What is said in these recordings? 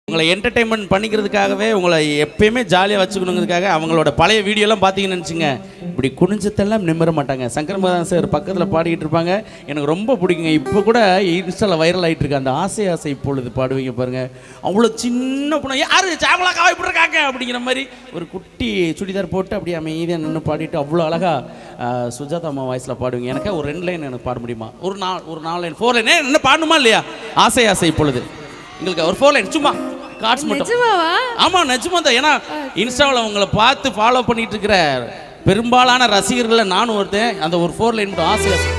உங்களை என்டர்டெயின்மெண்ட் பண்ணிக்கிறதுக்காகவே உங்களை எப்பயுமே ஜாலியாக வச்சுக்கணுங்கிறதுக்காக அவங்களோட பழைய வீடியோலாம் பார்த்தீங்கன்னு நினச்சிங்க இப்படி குனிஞ்சத்தெல்லாம் நிம்மற மாட்டாங்க. சங்கர் மகாதேவன் சார் பக்கத்தில் பாடிக்கிட்டு இருப்பாங்க. எனக்கு ரொம்ப பிடிக்குங்க. இப்போ கூட இன்ஸ்டாவில் வைரல் ஆகிட்டு இருக்கு அந்த ஆசை ஆசை இப்பொழுது பாடுவீங்க பாருங்க. அவ்வளோ சின்ன பொண்ணு யாரு சாமலா காவை இருக்காங்க அப்படிங்கிற மாதிரி ஒரு குட்டி சுடிதார் போட்டு அப்படியே அமைதியாக நின்று பாடிட்டு அவ்வளோ அழகாக சுஜாதா அம்மா வாய்ஸில் பாடுவீங்க. எனக்கு ஒரு 2 லைன் எனக்கு பாட முடியுமா? ஒரு 4 லைன் 4 லைன் என்ன பாடணுமா இல்லையா? ஆசை ஆசை இப்பொழுது உங்களுக்கு ஒரு 4 லைன் சும்மா கார்ட்ஸ் மட்டும். ஆமா நிஜமா தான். ஏன்னா இன்ஸ்டாவில் உங்களை பார்த்து ஃபாலோ பண்ணிட்டு இருக்கிற பெரும்பாலான ரசிகர்கள் நானும் ஒருத்தன். அந்த ஒரு 4 லைன் மட்டும் ஆசை ஆசை.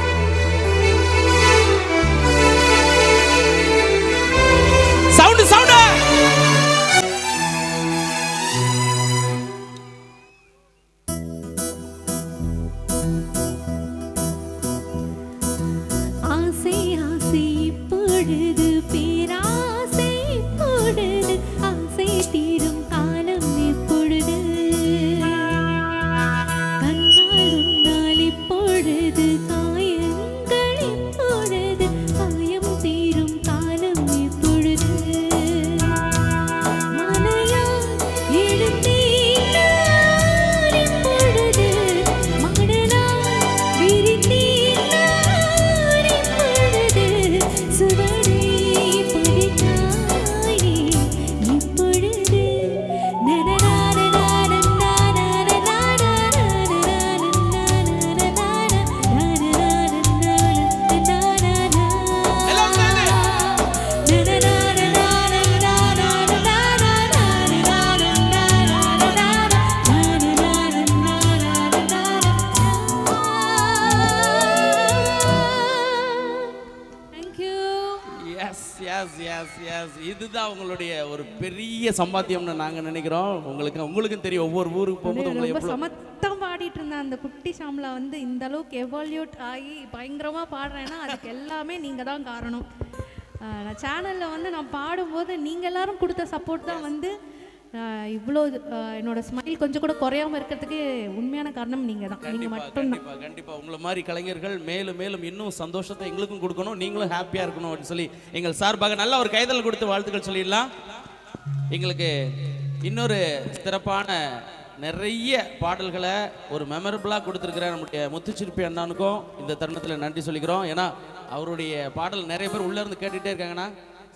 சவுண்ட் சவுண்ட் ஆசை ஆசை பொழுது பேராசை பொழுது ஆசை தீரும் காலம் எப்பொழுது கண்ணால் உன்னால் இப்பொழுது காயங்கள் எப்பொழுது காயம் தீரும் காலம் எப்பொழுது மலையா எழுந்தேன் இப்பொழுது மடலா விரிந்தேன் இப்பொழுது சுவடை படித்தாயே இப்பொழுது இதுதான் உங்களுடைய ஒரு பெரிய சம்பாத்தியம்னு நாங்கள் நினைக்கிறோம். உங்களுக்கும் தெரியும் ஒவ்வொரு ஊருக்கு போகும்போது உங்களை ரொம்ப சமத்தம் பாடிட்டு இருந்தேன் அந்த குட்டி ஷாம்லா வந்து இந்த அளவுக்கு எவால்யூட் ஆகி பயங்கரமாக பாடுறேன்னா அதுக்கு எல்லாமே நீங்கள் தான் காரணம். நான் சேனலில் வந்து நான் பாடும்போது நீங்கள் எல்லாரும் கொடுத்த சப்போர்ட் தான் வந்து இவ்வளோ என்னோட ஸ்மைல் கொஞ்சம் கூட குறையாமல் இருக்கிறதுக்கு உண்மையான காரணம் நீங்கள் தான். நீங்கள் மட்டும்தான். கண்டிப்பாக உங்களை மாதிரி கலைஞர்கள் மேலும் மேலும் இன்னும் சந்தோஷத்தை எங்களுக்கும் கொடுக்கணும், நீங்களும் ஹாப்பியாக இருக்கணும் அப்படின்னு சொல்லி எங்கள் சார்பாக நல்ல ஒரு கைதல் கொடுத்து வாழ்த்துக்கள் சொல்லிடலாம். எங்களுக்கு இன்னொரு சிறப்பான நிறைய பாடல்களை ஒரு மெமரபிளாக கொடுத்துருக்கிற நம்முடைய முத்துச்சிற்பி அண்ணானுக்கும் இந்த தருணத்தில் நன்றி சொல்லிக்கிறோம். ஏன்னா அவருடைய பாடல் நிறைய பேர் உள்ளேருந்து கேட்டுகிட்டே இருக்காங்கன்னா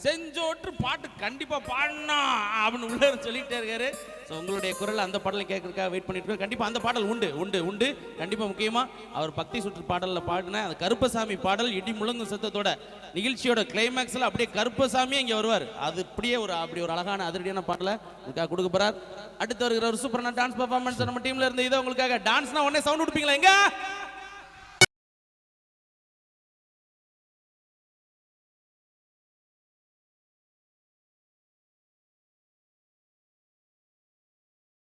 செஞ்சோற்று பாட்டு கண்டிப்பாக பாடணும் அப்படின்னு உள்ள சொல்லிகிட்டே இருக்காரு. ஸோ உங்களுடைய குரல் அந்த பாடலை கேட்கறதுக்காக வெயிட் பண்ணிட்டு இருக்கோம். கண்டிப்பாக அந்த பாடல் உண்டு உண்டு உண்டு கண்டிப்பாக. முக்கியமாக அவர் பக்தி சுற்று பாடலில் பாடின அந்த கருப்பசாமி பாடல் இடி முழங்கும் சத்தத்தோட நிகழ்ச்சியோட கிளைமேக்ஸில் அப்படியே கருப்பசாமியே இங்கே வருவார். அது அப்படியே அப்படி ஒரு அழகான அதிரடியான பாடலை உங்களுக்காக கொடுக்க போகிறார். அடுத்து வருகிற ஒரு சூப்பரான டான்ஸ் பர்ஃபார்மன்ஸ் நம்ம டீமில் இருந்து இதை உங்களுக்காக டான்ஸ்னா உடனே சவுண்ட் கொடுப்பீங்களா? எங்க